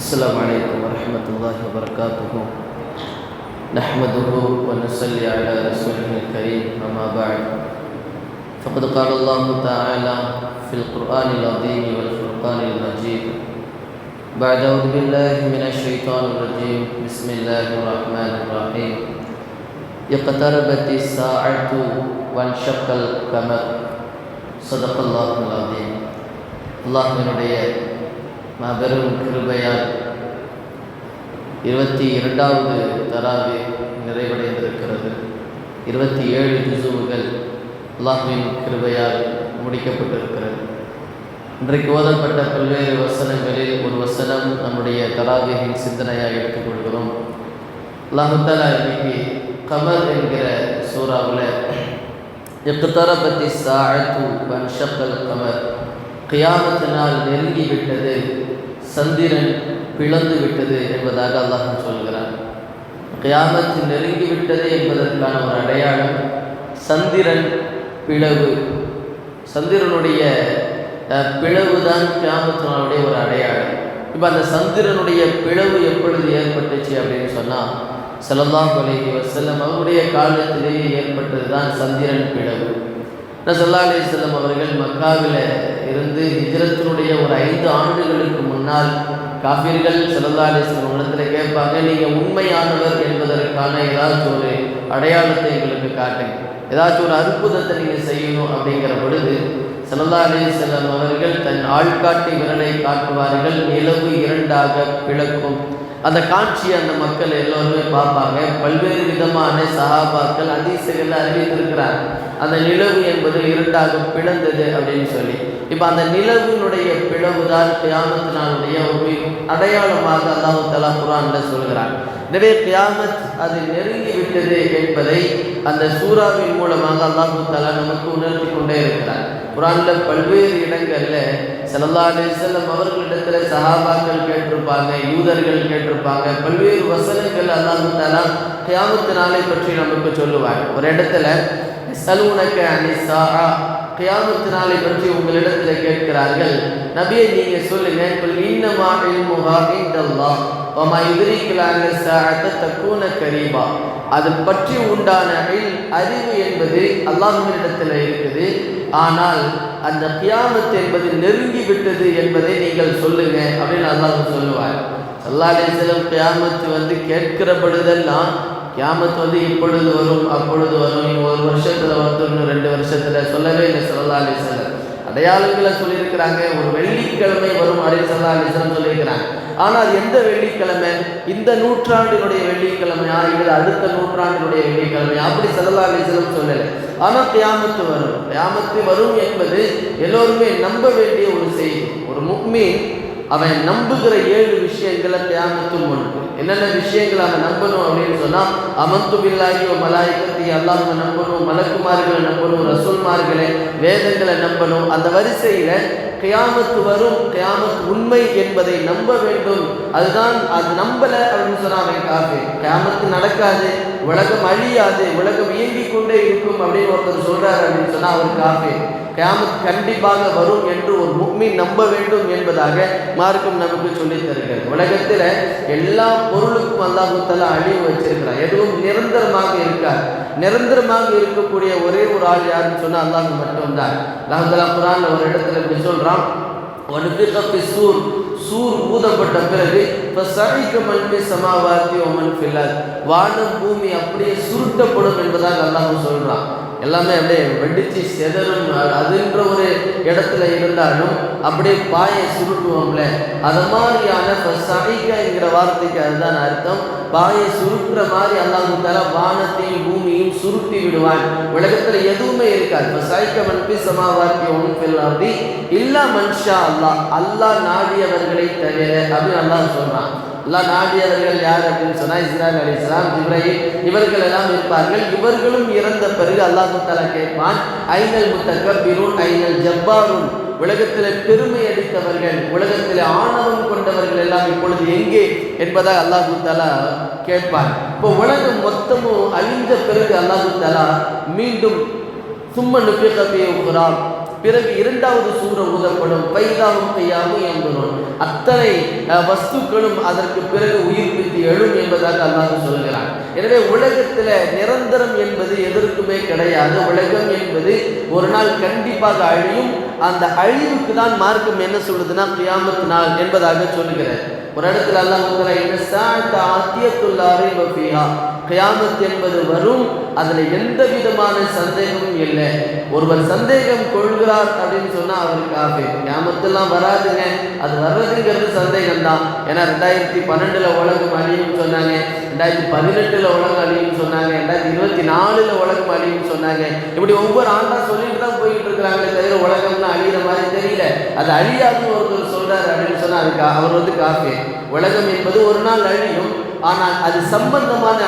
السلام عليكم ورحمة الله وبركاته. نحمده ونصلي على رسوله الكريم، أما بعد، فقد قال الله تعالى في القرآن العظيم والفرقان المجيد بعد أعوذ بالله من الشيطان الرجيم بسم الله الرحمن الرحيم. اقتربت الساعة وانشق القمر. صدق الله العظيم. அல்லாஹ்வினுடைய மாபெரும் கிருபையால் 22வது தராவி நிறைவடைந்திருக்கிறது. 27 ஜுஸுகள் அல்லாஹ்வின் கிருபையால் முடிக்கப்பட்டிருக்கிறது. இன்றைக்கு ஓதப்பட்ட பல்வேறு வசனங்களில் ஒரு வசனம் நம்முடைய தராவியின் சிந்தனையாக எடுத்துக்கொள்கிறோம். அல்லாஹ் தஆலா இன்னைக்கு கமர் என்கிற சூறாவில் இக்தரபத்தி ஸாஅத்து வன்ஷக்கல் கமர், கியாமத் நாள் நெருங்கிவிட்டது, சந்திரன் பிளந்து விட்டது என்பதாக அல்லாஹ் சொல்கிறான். கியாமத் நெருங்கிவிட்டது என்பதற்கான ஒரு அடையாளம் சந்திரன் பிளவு. சந்திரனுடைய பிளவு தான் கியாமத் நாளுடைய ஒரு அடையாளம். இப்போ அந்த சந்திரனுடைய பிளவு எப்பொழுது ஏற்பட்டுச்சு அப்படின்னு சொன்னால், ஸல்லல்லாஹு அலைஹி வஸல்லம் அவருடைய காலத்திலேயே ஏற்பட்டது தான் சந்திரன் பிளவு. ஸல்லல்லாஹு அலைஹி வஸல்லம் அவர்கள் மக்காவில் இருந்து ஹிஜ்ரத்தினுடைய ஒரு 5 ஆண்டுகளுக்கு முன்னால் காஃபிர்கள் ஸல்லல்லாஹு அலைஹி வஸல்லம் இடத்துல கேட்பாங்க, நீங்கள் உண்மையானவர் என்பதற்கான ஏதாச்சும் ஒரு அடையாளத்தை எங்களுக்கு காட்டுங்க, ஏதாச்சும் ஒரு அற்புதத்தை நீங்கள் செய்யணும் அப்படிங்கிற பொழுது ஸல்லல்லாஹு அலைஹி வஸல்லம் அவர்கள் தன் ஆள்காட்டி விரலை காட்டுவார்கள், நிலவு 2ஆக பிளக்கும். அந்த காட்சியை அந்த மக்கள் எல்லோருமே பார்ப்பாங்க. பல்வேறு விதமான சஹாபாக்கள் ஹதீஸ்கள் அறிவித்திருக்கிறார், அந்த நிலவு என்பது 2ஆக பிளந்தது அப்படின்னு சொல்லி. இப்போ அந்த நிலவினுடைய பிளவு தான் கியாமத் நாளுடைய ஒரு அடையாளமாக அல்லாஹ் தஆலா குர்ஆனில் சொல்கிறார். எனவே கியாமத் அது நெருங்கி விட்டது என்பதை அந்த சூறாவின் மூலமாக அல்லாஹ் தஆலா நமக்கு உணர்த்தி கொண்டே இருக்கிறார். குர்ஆனில் பல்வேறு இடங்களில் ஸல்லல்லாஹு அலைஹி வஸல்லம் அவர்களிடத்தில் சஹாபாக்கள் கேட்டிருப்பாங்க, யூதர்கள் கேட்டிருப்பாங்க. பல்வேறு வசனங்கள் அல்லாஹ் தஆலா கியாமத் நாளை பற்றி நமக்கு சொல்லுவார். ஒரு இடத்துல ஸலூனக அனிஸ்ஸாஅ, கியாமத் நாளை பற்றி உங்களிடத்தில் கேட்கிறார்கள், நபியே நீங்கள் சொல்லுங்க, குல் இன்னமா இல்முஹா இன்தல்லாஹ் வமா யுத்ரீக லஅன்ன ஸாஅத தகூன கரீபா. அது பற்றி உண்டான அறிவு என்பது அல்லாஹ்விடத்தில் இருக்குது, ஆனால் அந்த கியாமத் என்பது நெருங்கி விட்டது என்பதை நீங்கள் சொல்லுங்க அப்படின்னு அல்லாஹ் சொல்லுவார். ஸல்லல்லாஹு அலைஹி வஸல்லம் கியாமத் கேட்கிற பொழுதெல்லாம் கியாமத் இப்பொழுது வரும், அப்பொழுது வரும், இன்னும் 1 வருஷத்துல இன்னும் 2 வருஷத்துல சொல்லவே இல்லை. ஸல்லல்லாஹு அலைஹி வஸல்லம் அடையாளங்களை சொல்லியிருக்கிறாங்க. ஒரு வெள்ளிக்கிழமை வரும் அப்படின்னு ஸல்லல்லாஹு அலைஹி வஸல்லம் சொல்லியிருக்கிறாங்க. ஆனால் எந்த வெள்ளிக்கிழமை? இந்த நூற்றாண்டினுடைய வெள்ளிக்கிழமையா இல்லை அடுத்த நூற்றாண்டினுடைய வெள்ளிக்கிழமையா? அப்படி ஸல்லல்லாஹு அலைஹி வஸல்லம் சொல்லலை. ஆனால் கியாமத்து வரும். கியாமத்து வரும் என்பது எல்லோருமே நம்ப வேண்டிய ஒரு செய்தி. ஒரு முஃமின் அவன் நம்புகிற 7 விஷயங்களை கியாமத்தும் ஒன்று. என்னென்ன விஷயங்களை அவன் நம்பணும் அப்படின்னு சொன்னால், அமன்து பில்லாஹி வ மலாயிகத்தி, அல்லாஹ்வை நம்பணும், மலக்குமார்களை நம்பணும், ரசூல்மார்களை, வேதங்களை நம்பணும். அந்த வரிசையில் கியாமத்து வரும், கியாமத் உண்மை என்பதை நம்ப வேண்டும். அதுதான் அது நம்பலை அப்படின்னு சொன்னால் அவன் காஃபிர். கியாமத்து நடக்காது, உலகம் அழியாது, உலகம் இயங்கிக் கொண்டே இருக்கும் அப்படின்னு ஒருத்தர் சொல்றாரு அப்படின்னு சொன்னால் அவர் காஃபிர். கியாமத் கண்டிப்பாக வரும் என்று ஒரு முஃமின் நம்ப வேண்டும் என்பதாக மார்க்கம் நமக்கு சொல்லித் தருகிறது. உலகத்தில் எல்லா பொருளுக்கும் அல்லாஹ் தஆலா அழிவு வச்சிருக்கிறார். எதுவும் நிரந்தரமாக இருக்காது. நிரந்தரமாக இருக்கக்கூடிய ஒரே ஒரு ஆள் யாருன்னு சொன்னால் அல்லாஹ் மட்டும்தான். அல்லாஹ் தஆலா குர்ஆன்ல ஒரு இடத்துல இப்படி சொல்றான், வனுஃபிக ஃபிஸ்ஸூர், சூர் ஊதப்பட்ட பிறகு ஃபஸஇக மன் ஃபிஸ் ஸமாவாத்தி வ மன் ஃபில் அர்த், வானம் பூமி அப்படியே சுருட்டப்படும் என்பதாக அல்லாஹ் சொல்றான். எல்லாமே அப்படியே வெடிச்சு செதறும். அதுன்ற ஒரு இடத்துல இருந்தாலும் அப்படியே பாயை சுருட்டுவோம்ல, அது மாதிரியான ஃபஸஇகங்கிற வார்த்தைக்கு அதுதான் அர்த்தம். பாயை சுருட்டுற மாதிரி அல்லாஹ் தஆலா வானத்தையும் பூமியும் சுருட்டி விடுவான். உலகத்தில் எதுவுமே இருக்காது. ஃபஸஇக மன் ஃபிஸ் ஸமாவாத்தி வ மன் ஃபில் அர்தி இல்லா மன் ஷா அல்லாஹ், அல்லாஹ் நாடியவர்களை தவிர அப்படின்னு அல்லாஹ் சொல்றான். அல்லாஹ் நாடியவர்கள் யார் அப்படின்னு சொன்னால் இஸ்ராயில் அலைஹிஸ்ஸலாம், ஜிப்ரீல், இவர்கள் எல்லாம் இருப்பார்கள். இவர்களும் இறந்த பிறகு அல்லாஹ் தஆலா கேட்பான், ஐனல் முத்தகப்பிரூன் ஐனல் ஜப்பாரூன், உலகத்தில் பெருமை அடித்தவர்கள், உலகத்தில் ஆணவம் கொண்டவர்கள் எல்லாம் இப்பொழுது எங்கே என்பதாக அல்லாஹ் தஆலா கேட்பான். இப்போ உலகம் மொத்தமும் அழிந்த பிறகு அல்லாஹ் தஆலா மீண்டும் சும்ம நுஃபிக ஃபீஹி உக்ரா, பிறகு இரண்டாவது சூர ஊதப்படும், பைதாவும் கையாவும் என்பதும் அத்தனை வஸ்துக்களும் அதற்கு பிறகு உயிர்ப்பித்து எழும் என்பதாக அல்லாஹ் சொல்கிறான். எனவே உலகத்தில் நிரந்தரம் என்பது எதற்குமே கிடையாது. உலகம் என்பது ஒரு நாள் கண்டிப்பாக அழியும். அந்த அழிவுக்கு தான் மார்க்கம் என்ன சொல்லுதுன்னா கியாமத் நாள் என்பதாக சொல்லுகிறார். ஒரு இடத்துல அல்லாஹ் கியாமத் என்பது வரும், அதில் எந்த விதமான சந்தேகமும் இல்லை. ஒருவர் சந்தேகம் கொள்கிறார் அப்படின்னு சொன்னால் அவருக்கு கியாமத்தெல்லாம் வராதுங்க, அது வர்றதுங்கிறது சந்தேகம் தான். ஏன்னா 2012 உலகம் அழியும் சொன்னாங்க, 2018 உலகம் அழியும் சொன்னாங்க, 2024 உலகம் அழியும் சொன்னாங்க. இப்படி ஒவ்வொரு ஆண்டாக சொல்லிட்டு தான் போயிட்டு இருக்கிறாங்களே தவிர உலகம்னு அழிகிற மாதிரி தெரியல. அது அழியாதுன்னு ஒருத்தர் சொல்றாரு அப்படின்னு சொன்னா அதுக்கு அவர் காஃபி. உலகம் என்பது ஒரு நாள் அழியும், ஆனால் அது சம்பந்தமான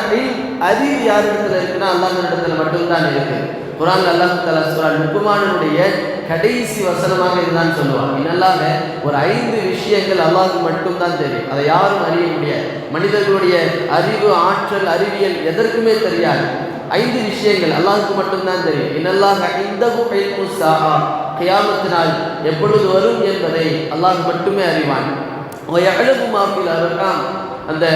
அறிவு யார் இடத்துல இருக்குன்னா அல்லாஹ் இடத்துல மட்டும்தான் இருக்கு. குர்ஆன் அல்லாஹ் தஆலா சூரா லுக்மானுடைய கடைசி வசனமாக இதுதான் சொல்லுவாங்க. இதெல்லாம ஒரு 5 விஷயங்கள் அல்லாஹ்வுக்கு மட்டும்தான் தெரியும், அதை யாரும் அறிய முடியாது. மனிதர்களுடைய அறிவு, ஆற்றல், அறிவியல் எதற்குமே தெரியாது. 5 விஷயங்கள் அல்லாஹ்வுக்கு மட்டும்தான் தெரியும். இன்னல்லாஹ இன்தஹு இல்மு ஸாஆ, கியாமத் நாள் எப்பொழுது வரும் என்பதை அல்லாஹ் மட்டுமே அறிவான். வயஅலமு மா ஃபில் அர்ஹாம், அந்த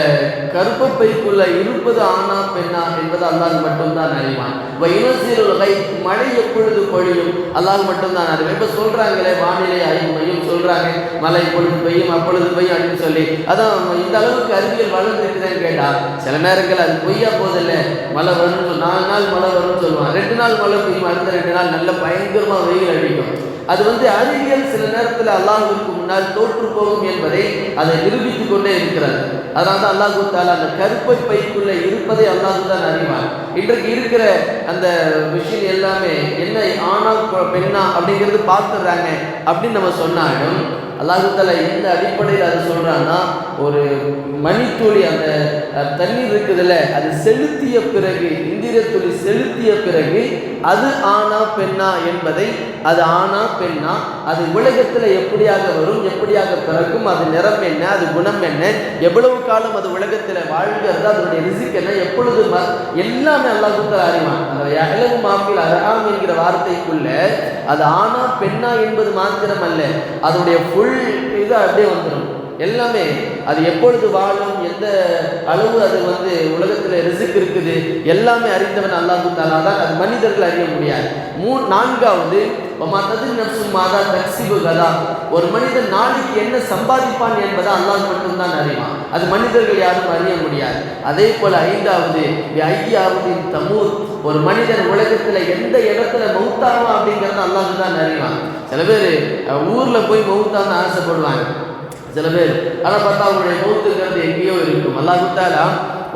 கர்ப்பப்பைக்குள்ள இருப்பது ஆனா பெண்ணா என்பது அல்லாஹ் மட்டும்தான் அறிவான். வயுனஸிலுல் கைத், மழை எப்பொழுது பொழியும் அல்லாஹ் மட்டும்தான் அறிவான். இப்போ சொல்றாங்களே வானிலை ஆய்வு மையம் சொல்றாங்க மழை இப்பொழுது பெய்யும் அப்பொழுது பெய்யும் அப்படின்னு சொல்லி, அதான் இந்த அளவுக்கு அறிவியல் வளர்ந்துருக்குதுன்னு கேட்டா சில நேரங்கள் அது பொய்யா போதில்லை. மழை வரும்னு 4 நாள் மழை வரும்னு சொல்லுவான், 2 நாள் மழை பெய்யும், அடுத்த 2 நாள் நல்ல பயங்கரமா வெயில் அடிக்கும். அது அறிவியல் சில நேரத்தில் அல்லாஹ்விற்கு முன்னால் தோற்று போகும் என்பதை அதை நிரூபித்துக் கொண்டே இருக்கிறது. அதனால தான் அல்லாஹ் தஆலா அந்த கருப்பை பைக்குள்ள இருப்பதை அல்லாஹ் தான் அறிவான். இன்றைக்கு இருக்கிற அந்த விஷயம் எல்லாமே என்ன ஆனா பெண்ணா அப்படிங்கிறது பார்த்துடுறாங்க அப்படின்னு நம்ம சொன்னாலும் அல்லாஹ் தஆலா எந்த அடிப்படையில் அது சொல்றான்னா, ஒரு மணித்துளி அந்த தண்ணீர் இருக்குதுல்ல, அது செலுத்திய பிறகு, இந்திர துளி செலுத்திய பிறகு அது ஆனா பெண்ணா என்பதை, அது ஆனா பெண்ணா, அது உலகத்தில் எப்படியாக வரும், எப்படியாக பிறக்கும், அது நிறம் என்ன, அது குணம் என்ன, எவ்வளவு காலம் அது உலகத்தில் வாழ்கிறது, அதனுடைய ரிஸ்க் என்ன, எப்பொழுது எல்லாமே அல்லாஹ் தஆலா அறிவான். அந்த யஅலமு மா ஃபில் அர்ஹாம் என்கிற வார்த்தைக்குள்ள அது ஆனா பெண்ணா என்பது மாத்திரம் அல்ல, அதனுடைய ஃபுல் இது அப்படியே வந்துடும் எல்லாமே. அது எப்பொழுது வாழும், எந்த அளவு அது உலகத்தில் ரிஸ்க் இருக்குது எல்லாமே அறிந்தவன் அல்லாஹ் தஆலா தான். அது மனிதர்கள் அறிய முடியாது. 4வது மாதா தக்ஸிபு கதா, ஒரு மனிதன் நாளைக்கு என்ன சம்பாதிப்பான் என்பதை அல்லாஹ் மட்டும்தான் அறிவான். அது மனிதர்கள் யாரும் அறிய முடியாது. அதே போல 5வது ஐயாவதின் தமூத், ஒரு மனிதன் உலகத்தில் எந்த இடத்துல மௌத்தாவான் அப்படிங்கிறத அல்லாஹ் தான் அறிவான். சில பேர் ஊரில் போய் மௌத்தான்னு ஆசைப்படுவாங்க சில பேர், ஆனால் பார்த்தா அவங்களுடைய மௌத்துங்கிறது எங்கேயோ இருக்கும். அல்லாஹ் தஆலா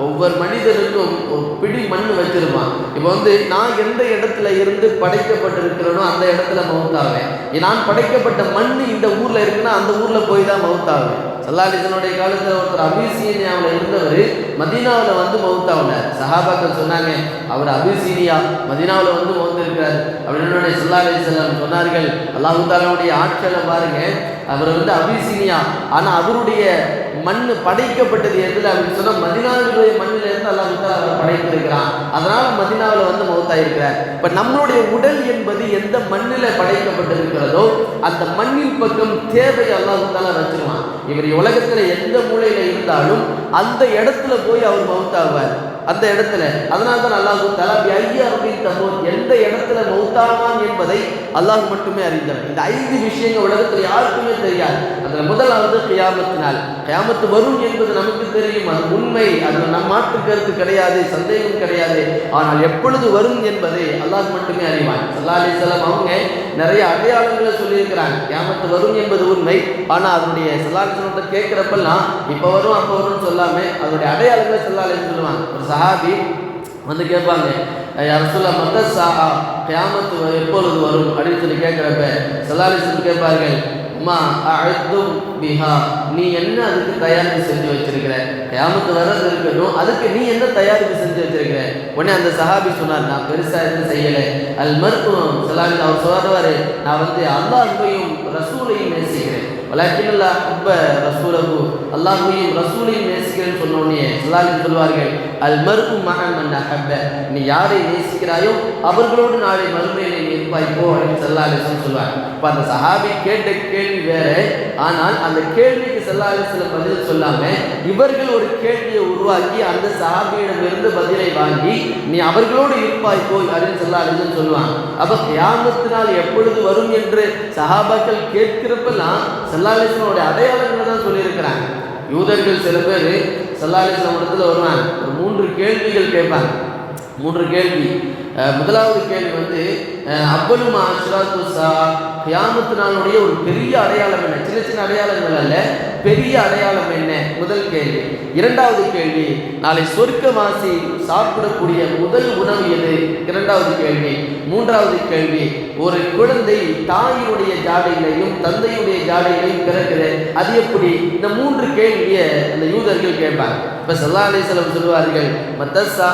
ஒவ்வொரு மனிதனுக்கும் ஒரு பிடி மண் வச்சிருப்பான். இப்போ நான் எந்த இடத்துல இருந்து படைக்கப்பட்டிருக்கிறேனோ அந்த இடத்துல மௌத்தாவேன். நான் படைக்கப்பட்ட மண் இந்த ஊரில் இருக்குன்னா அந்த ஊரில் போய் தான் மௌத்தாவேன். ஸல்லல்லாஹு அலைஹி வஸல்லம் காலத்தில் ஒருத்தர் அபிசீனியாவில் இருந்தவர் மதீனாவில் மௌத்தாவினார். சஹாபாக்கள் சொன்னாங்க, அவர் அபிசீனியா மதீனாவில் மௌத்திருக்கிறார் அப்படின்னு. ஸல்லல்லாஹு அலைஹி வஸல்லம் சொன்னார்கள், அல்லாஹ் தஆலாவுடைய ஆட்சியில் பாருங்க, அவர் அபிசீனியா, ஆனால் அவருடைய மண் படைக்கப்பட்டது எதில் அப்படின்னு சொன்னால் மதீனாவுடைய மண்ணிலிருந்து அல்லாஹ் தஆலா அவர் படைத்திருக்கிறான். அதனால் மதீனாவில் மௌத்தாயிருக்கிறார். இப்போ நம்மளுடைய உடல் என்பது எந்த மண்ணில் படைக்கப்பட்டிருக்கிறதோ அந்த மண்ணின் பக்கம் தேவை அல்லாஹ் தஆலா வச்சிருவான். இவர் உலகத்தில் எந்த மூலையில் இருந்தாலும் அந்த இடத்துல போய் அவர் மௌத்தாவார், அந்த இடத்துல. அதனால தான் அல்லாஹ் தஆலா ஐயா அப்படின்னு தமூத், எந்த இடத்துல மௌத்தாவான் என்பதை அல்லாஹ் மட்டுமே அறிந்தவன். இந்த 5 விஷயங்கள் உலகத்தில் யாருக்குமே தெரியாது. அதில் முதலாவது கியாமத் நாள். கியாமத்து வரும் என்பது நமக்கு தெரியும், அது உண்மை, அது நம் மாற்று கருத்து கிடையாது, சந்தேகம் கிடையாது. ஆனால் எப்பொழுது வரும் என்பதை அல்லாஹ் மட்டுமே அறிவான். ஸல்லல்லாஹு அலைஹி வஸல்லம் அவங்க நிறைய அடையாளங்களை சொல்லியிருக்கிறாங்க. கியாமத்து வரும் என்பது உண்மை, ஆனால் அதனுடைய ஸல்லல்லாஹு அலைஹி வஸல்லம் கேட்குறப்பெல்லாம் இப்போ வரும் அப்போ வரும்னு சொல்லாமல் அதனுடைய அடையாளங்களை ஸல்லல்லாஹு அலைஹி வஸல்லம் சொல்லுவாங்க. ஒரு சஹாபி கேட்பாங்க, யா ரசூலல்லாஹ் மத்தா ஸாஆ, கியாமத்து எப்பொழுது வரும் அப்படின்னு சொல்லி கேட்குறப்ப ஸல்லல்லாஹு அலைஹி வஸல்லம் கேட்பார்கள், மா அஅத்தும் பிஹா, நீ என்ன அதுக்கு தயாரிப்பு செஞ்சு வச்சிருக்கிற, கியாமத்து வர்றது இருக்கணும், அதுக்கு நீ என்ன தயாரிப்பு செஞ்சு வச்சிருக்கிற. உடனே அந்த சஹாபி சொன்னார், நான் பெருசா எதுவும் செய்யலை. அல் மர்ஹூம் ஸல்லல்லாஹு அலைஹி அவர் சொல்றாரு, நான் அல்லாஹ்வையும் ரசூலையும் நேசிக்கிறேன். வலாக்கின் ஹுப்ப ரசூலஹு, அல்லாஹ்வையும் ரசூலையும் நேசிக்கிறேன்னு சொன்ன உடனே ஸல்லல்லாஹு அலைஹி சொல்வார்கள், அல் மர்ஹூ மஅ மன் அஹப்ப, நீ யாரை நேசிக்கிறாயோ அவர்களோடு நாளை மறுமையிலே நீ இருப்பாய் போ அப்படின்னு ஸல்லல்லாஹு அலைஹி சொல்வார். இப்போ அந்த சஹாபி கேட்ட கேள்வி வேற, ஆனால் அந்த கேள்விக்கு ஸல்லல்லாஹு அலைஹி வஸல்லம் பதில் சொல்லாம இவர்கள் ஒரு கேள்வியை உருவாக்கி அந்த சஹாபியிடமிருந்து பதிலை வாங்கி நீ அவர்களோடு இருப்பாய் போய் அப்படின்னு ஸல்லல்லாஹு அலைஹி வஸல்லம் சொல்லுவாங்க. அப்போ கியாமத்து நாள் எப்பொழுது வரும் என்று சஹாபாக்கள் கேட்கிறப்பெல்லாம் ஸல்லல்லாஹு அலைஹி வஸல்லம் அடையாளங்களை தான் சொல்லியிருக்கிறாங்க. யூதர்கள் சில பேர் ஸல்லல்லாஹு அலைஹி வஸல்லம் இடத்துல வருவாங்க, ஒரு 3 கேள்விகள் கேட்பாங்க. 3 கேள்வி. முதலாவது கேள்வி அவ்வளுமா அஷ்ராத்து ஸா, கியாமத்து நாளுடைய ஒரு பெரிய அடையாளம் என்ன, சின்ன சின்ன அடையாளங்கள் அல்ல, பெரிய அடையாளம் என்ன, முதல் கேள்வி. இரண்டாவது கேள்வி, நாளை சொர்க்கவாசி சாப்பிடக்கூடிய முதல் உணவு எது, இரண்டாவது கேள்வி. மூன்றாவது கேள்வி, ஒரு குழந்தை தாயினுடைய ஜாடையிலையும் தந்தையுடைய ஜாடையிலையும் பிறகுது, அது எப்படி. இந்த 3 கேள்வியை அந்த யூதர்கள் கேட்பாங்க. இப்போ ஸல்லல்லாஹு அலைஹி வஸல்லம் சொல்வார்கள், மத்தஸ்ஸா,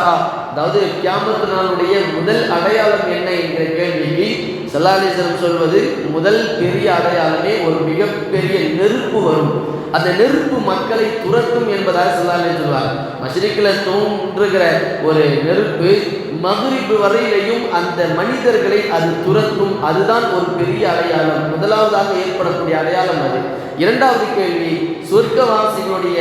அதாவது கியாமத்து நாளுடைய முதல் அடையாளம் என்ன என்கிற கேள்விக்கு ஸல்லல்லாஹு அலைஹி வஸல்லம் சொல்வது, முதல் பெரிய அடையாளமே ஒரு மிகப்பெரிய நெருப்பு வரும், அந்த நெருப்பு மக்களை துரத்தும் என்பதாக ஸல்லல்லாஹு அலைஹி வஸல்லம் சொல்வார். மஷ்ரிக்கில் தோன்றுகிற ஒரு நெருப்பு மக்ரிப் வரையிலையும் அந்த மனிதர்களை அது துரத்தும், அதுதான் ஒரு பெரிய அடையாளம், முதலாவதாக ஏற்படக்கூடிய அடையாளம் அது. இரண்டாவது கேள்வி, சொர்க்கவாசிகளுடைய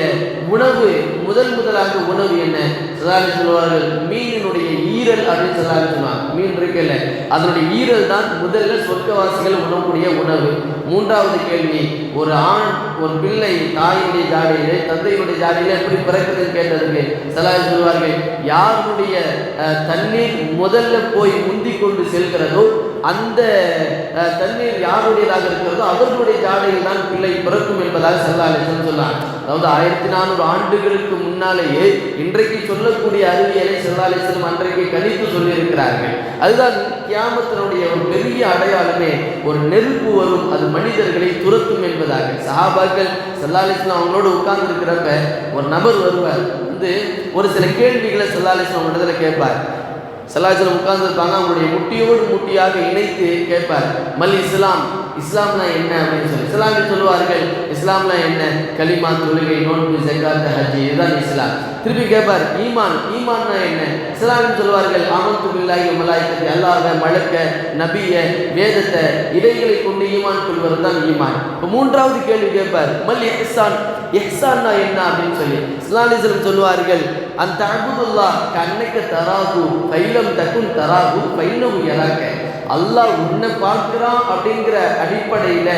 உணவு, முதலாக உணவு என்ன, சொல்வார்கள் மீனினுடைய ஈரல் அப்படின்னு சொல்லுவாங்க. மீன் இருக்குல்ல, அதனுடைய ஈரல் தான் முதல்ல சொர்க்கவாசிகள் உணவுடைய உணவு. மூன்றாவது கேள்வி, ஒரு ஆண் ஒரு பிள்ளை தாயினுடைய ஜாடையிலே தந்தையினுடைய ஜாடையிலே எப்படி பிறக்குதுன்னு கேட்டதுக்கு ஸல்லல்லாஹு சொல்வார்கள், யாருடைய தண்ணீர் முதல்ல போய் முந்தி கொண்டு செல்கிறதோ அந்த தண்ணீர் யாருடையதாக இருக்கிறதோ அவர்களுடைய ஜாடையில் தான் பிள்ளை பிறக்கும் என்பதாக ஸல்லல்லாஹு அலைஹி வஸல்லம் சொன்னார். அதாவது 1400 ஆண்டுகளுக்கு முன்னாலேயே இன்றைக்கு சொல்லக்கூடிய அறிவியலை ஸல்லல்லாஹு அலைஹி வஸல்லம் அன்றைக்கு கணித்து சொல்லியிருக்கிறார்கள். அதுதான் கியாமத்தினுடைய ஒரு பெரிய அடையாளமே, ஒரு நெருப்பு வரும், அது மனிதர்களை துரத்தும் என்பதாக. சஹாபாக்கள் ஸல்லல்லாஹு அலைஹி வஸல்லம் அவங்களோடு உட்கார்ந்து இருக்கிறப்ப ஒரு நபர் வருவார், ஒரு சில கேள்விகளை ஸல்லல்லாஹு அலைஹி வஸல்லம் இடத்துல கேட்பார். ஸல்லல்லாஹு அலைஹி வஸல்லம் உட்கார்ந்துருப்பாங்க, அவங்களுடைய முட்டியோடு முட்டியாக இணைத்து கேட்பார், மல் இஸ்லாம், இஸ்லாம்னா என்ன அப்படின்னு சொல்லி. ஸல்லல்லாஹு சொல்லுவார்கள், இஸ்லாம்னா என்ன, கலிமா, தொழுகை, நோன்பு, ஸகாத், ஹஜ், இதுதான் இஸ்லாம். திருப்பி கேட்பார், ஈமான், ஈமான்னா என்ன. ஸல்லல்லாஹு சொல்லுவார்கள், ஆமன்து பில்லாஹி வ மலாயிகத்தி, அல்லாஹ்வை, மலக்க, நபிய, வேதத்தை, இவைகளை கொண்டு ஈமான் கொள்வது தான் ஈமான். இப்போ மூன்றாவது கேள்வி கேட்பார், மல் இஹ்சான், இஹ்சான்னா என்ன அப்படின்னு சொல்லி. ஸல்லல்லாஹு அலைஹி வஸல்லம் சொல்லுவார்கள், அந்த அபுதுல்லாஹ் கன்னக தராகு ஃபைலம் தகுன் தராகு ஃபைனஹு யராக, அல்லாஹ் உன்னை பார்க்கிறான் அப்படிங்கிற அடிப்படையில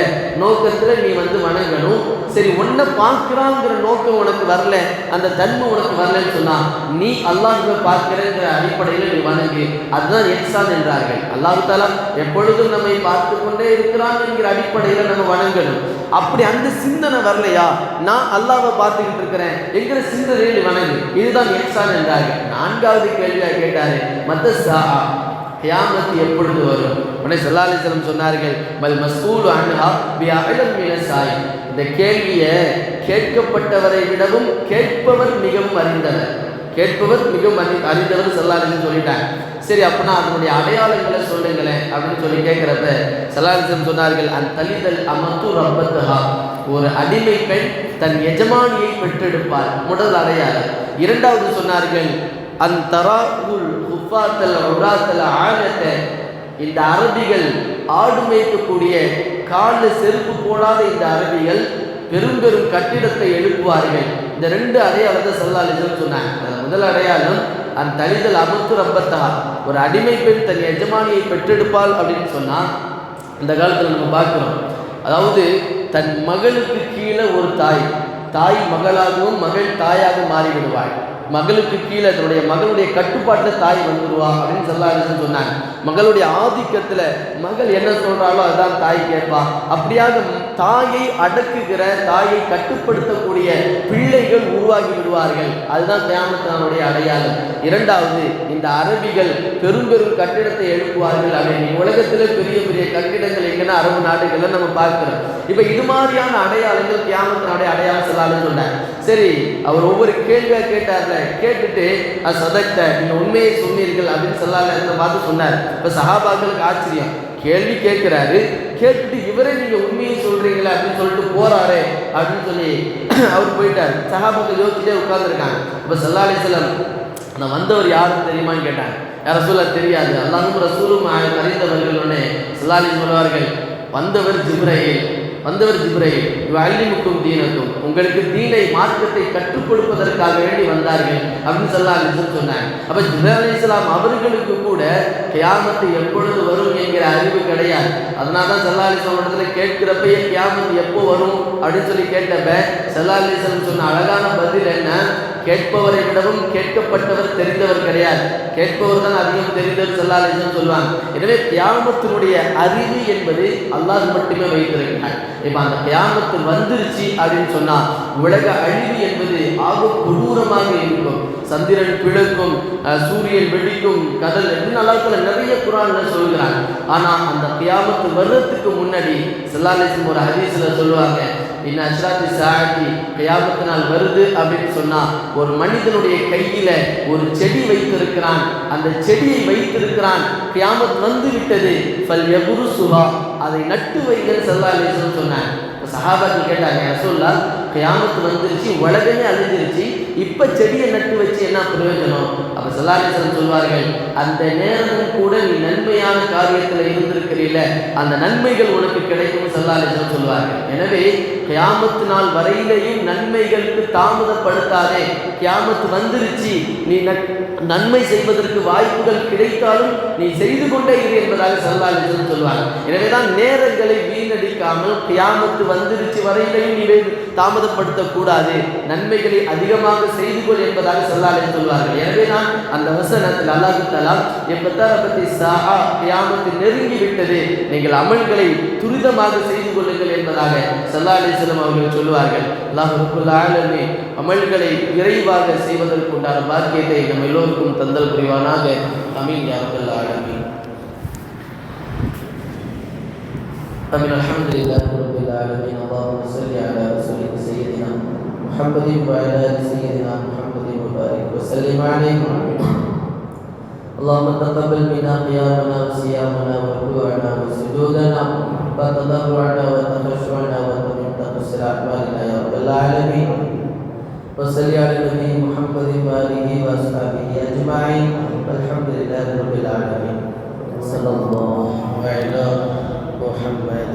நோக்கத்துல நீ வணங்கணும். சரி, உன்னை பார்க்கிறாங்கிற நோக்கம் உனக்கு வரல, அந்த தன்மை உனக்கு வரலன்னு சொன்னா நீ அல்லாஹ்வை பார்க்கிறங்கிற அடிப்படையில நீ வணங்கு, அதுதான் இஹ்சான் என்றார்கள். அல்லாஹ் தஆலா எப்பொழுதும் நம்மை பார்த்து கொண்டே இருக்கிறான் என்கிற அடிப்படையில நம்ம வணங்கணும். அப்படி அந்த சிந்தனை வரலையா, நான் அல்லாஹ்வை பார்த்துக்கிட்டு இருக்கிறேன் என்கிற சிந்தனையில் வணங்கு, இதுதான் இஹ்சான் என்றார்கள். நான்காவது கேள்வியா கேட்டாரு, மத்தஸ்ஸா, கியாமத் எப்பொழுது வரும். உடனே ஸல்லல்லாஹு அலைஹி வஸல்லம் சொன்னார்கள், பல் மஸ்ஊலு அன்ஹா பிஅலம் மினஸ் ஸாயில், இந்த கேள்வியை கேட்கப்பட்டவரை விடவும் கேட்பவர் மிகவும் அறிந்தவர், கேட்பவர் மிகவும் அறிந்தவர் ஸல்லல்லாஹு அலைஹி வஸல்லம் சொல்லிட்டாங்க. சரி, அப்படின்னா அதனுடைய அடையாளங்களை சொல்லுங்களேன் அப்படின்னு சொல்லி கேட்கிறப்ப ஸல்லல்லாஹு அலைஹி வஸல்லம் சொன்னார்கள், அன் தலிதல் அமத்து ரப்பத்தஹா, ஒரு அடிமை பெண் தன் எஜமானியை பெற்றெடுப்பார், முதல் அடையாளம். இரண்டாவது சொன்னார்கள், அன் தராகுல் ஹுஃபாத்தல் உராத்தல் ஆலத்த, இந்த அரபிகள் ஆடு மேய்க்கக்கூடிய காலில் செருப்பு போடாத இந்த அரபிகள் பெரும் பெரும் கட்டிடத்தை எழுப்புவார்கள். இந்த 2 அடையாளத்தை ஸல்லல்லாஹு அலைஹி வஸல்லம் சொன்னாங்க. முதல் அடையாளம் அந்த தலிதல் அமத்து ரப்பத்தா, ஒரு அடிமை பெண் தன் எஜமானியை பெற்றெடுப்பாள் அப்படின்னு சொன்னால் இந்த காலத்தில் நம்ம பார்க்குறோம். அதாவது தன் மகளுக்கு கீழே ஒரு தாய் மகளாகவும் மகள் தாயாக மாறிவிடுவாள். மகளுக்கு கீழே தன்னுடைய மகளுடைய கட்டுப்பாட்டில் தாய் வந்துடுவா அப்படின்னு ஸல்லல்லாஹு சொன்னாங்க. மகளுடைய ஆதிக்கத்தில் மகள் என்ன சொல்கிறாளோ அதுதான் தாய் கேட்பா. அப்படியாக தாயை அடக்குகிற, தாயை கட்டுப்படுத்தக்கூடிய பிள்ளைகள் உருவாகி விடுவார்கள். அதுதான் கியாமத் நாளுடைய அடையாளம். இரண்டாவது, இந்த அரபிகள் பெரும் பெரும் கட்டிடத்தை எழுப்புவார்கள். அப்படின்னு உலகத்தில் பெரிய பெரிய கட்டிடங்கள் எங்கன்னா அரபு நாடுகளில் நம்ம பார்க்கிறோம். இப்போ இது மாதிரியான அடையாளங்கள் கியாமத் நாளுடைய அடையாளம் சொல்லலாம்னு சொன்னாங்க. சரி, அவர் ஒவ்வொரு கேள்வியாக கேட்டார்ல, கேட்டுட்டு சதக்த, நீங்கள் உண்மையை சொன்னீர்கள் அப்படின்னு ஸல்லல்லாஹு பார்த்து சொன்னார். இப்போ சஹாபாக்களுக்கு ஆச்சரியம், கேள்வி கேட்கிறாரு, கேட்டுட்டு இவரே நீங்கள் உண்மையை சொல்றீங்களா அப்படின்னு சொல்லிட்டு போறாரு அப்படின்னு சொல்லி அவர் போயிட்டார். சஹாபாக்கள் யோசிச்சுட்டே உட்கார்ந்துருக்காங்க. இப்போ ஸல்லல்லாஹு அலைஹி வஸல்லம், நான் வந்தவர் யாருன்னு தெரியுமான்னு கேட்டாங்க. யார் ரசூலா? தெரியாது. அல்லாஹ்வும் ரசூலும் அறிந்தவர்கள். உடனே ஸல்லல்லாஹு அலைஹி சொல்வார்கள், வந்தவர் ஜிப்ரீல், வந்தவர் ஜிப்ரீல், அல்லிமுக்கும் தீனக்கும், உங்களுக்கு தீனை மார்க்கத்தை கற்றுக் கொடுப்பதற்காக வேண்டி வந்தார்கள் அப்படின்னு ஸல்லல்லாஹு அலைஹி வஸல்லம் சொன்னாங்க. அப்போ ஜிப்ரீல் அலைஹிஸ்ஸலாம் அவர்களுக்கு கூட கியாமத்து எப்பொழுது வரும் என்கிற அறிவு கிடையாது. அதனால தான் ஸல்லல்லாஹு அலைஹி வஸல்லம் இடத்துல கேட்கிறப்பயே கியாமத்து எப்போ வரும் அப்படின்னு சொல்லி கேட்டப்ப ஸல்லல்லாஹு அலைஹி வஸல்லம் சொன்ன அழகான பதில் என்ன, கேட்பவரை விடவும் கேட்கப்பட்டவர் தெரிந்தவர் கிடையாது, கேட்பவர் தான் அதிகம் தெரிந்தவர் ஸல்லல்லாஹு அலைஹி வஸல்லம் சொல்லுவாங்க. எனவே கியாமத்தினுடைய அறிவு என்பது அல்லாஹ் மட்டுமே வைத்திருக்கிறார். இப்போ அந்த கியாமத்து வந்துருச்சு அப்படின்னு சொன்னா உலக அழிவு என்பது ஆக கொடூரமாக இருக்கும். சந்திரன் பிளக்கும், சூரியன் வெடிக்கும், கடல் அப்படின்னு அல்லாஹ் நிறைய குர்ஆன்ல சொல்கிறாங்க. ஆனால் அந்த கியாமத்து வர்றதுக்கு முன்னாடி ஸல்லல்லாஹு அலைஹி வஸல்லம் ஒரு ஹதீஸ்ல சொல்லுவாங்க, இன்ன அஷ்ராத்தி சாஅத்தி, கியாமத்து நாள் வருது அப்படின்னு சொன்னா ஒரு மனிதனுடைய கையில ஒரு செடி வைத்திருக்கிறான், அந்த செடியை வைத்திருக்கிறான், கியாமத் வந்து விட்டது, ஃபல் யபுருசுஹா, அதை நட்டு வைங்கன்னு ஸல்லல்லாஹு அலைஹி வஸல்லம் சொன்னாங்க. சஹாபாக்கள் கேட்டாங்க, ரசூலுல்லாஹ் கியாமத்து வந்துருச்சு, உலகமே அழிஞ்சிருச்சு, இப்போ செடியை நட்டு வச்சு என்ன பிரயோஜனம்? அப்போ ஸல்லல்லாஹு அலைஹி வஸல்லம் சொல்வார்கள், அந்த நேரமும் கூட நீ நன்மையான காரியத்தில் இருந்திருக்கிறீல, அந்த நன்மைகள் உனக்கு கிடைக்கும் ஸல்லல்லாஹு அலைஹி வஸல்லம் சொல்வார்கள். எனவே கியாமத்து நாள் வரையிலேயும் நன்மைகளுக்கு தாமதப்படுத்தாதே. கியாமத்து வந்துருச்சு, நீ நன்மை செய்வதற்கு வாய்ப்புகள் கிடைத்தாலும் நீ செய்து கொண்டே இரு என்பதாக ஸல்லல்லாஹு அலைஹி வஸல்லம் சொல்வாங்க. எனவே தான் நேரங்களை வீணடிக்காமல் கியாமத்து வந்துருச்சு வரையிலையும் நீ தாமதப்படுத்தக்கூடாது, நன்மைகளை அதிகமாக செய்து கொள் என்பதாக ஸல்லல்லாஹு அலைஹி வஸல்லம் சொல்வார்கள். எனவே தான் அந்த வசனத்தில் அல்லாஹ் தஆலா எப்பத்தரபத்தி சாஆ, கியாமத்து நெருங்கி விட்டது, நீங்கள் அமல்களை துரிதமாக செய்து கொள்ளுங்கள் என்பதாக ஸல்லல்லாஹு அலைஹி வஸல்லம் அவர்கள் சொல்வார்கள். அல்லாஹ் ரப்பல் ஆலமீன் அமல்களை விரைவாக செய்வதற்குண்டான பாக்கியத்தை நம் எல்லோருக்கும் தந்தல் புரிவானாக. ஆமீன் யா ரப்பல் ஆலமீன். ஆமீன். அல்ஹம்துலில்லாஹி ரப்பில் ஆலமீன். அல்லாஹும்ம ஸல்லி அலா ரசூலிக சய்யிதினா முஹம்மதின் வ அலா ஆலி சய்யிதினா முஹம்மதின் வ பாரிக் வ ஸல்லிம் அலைஹி. اللهم تقبل منا قيامنا وصيامنا وركوعنا وسجودنا وتضرعنا وتخشعنا وتمن تقصر اعمالنا يا رب العالمين. وصل على النبي محمد وآله وأصحابه أجمعين والحمد لله رب العالمين. صلى الله على محمد.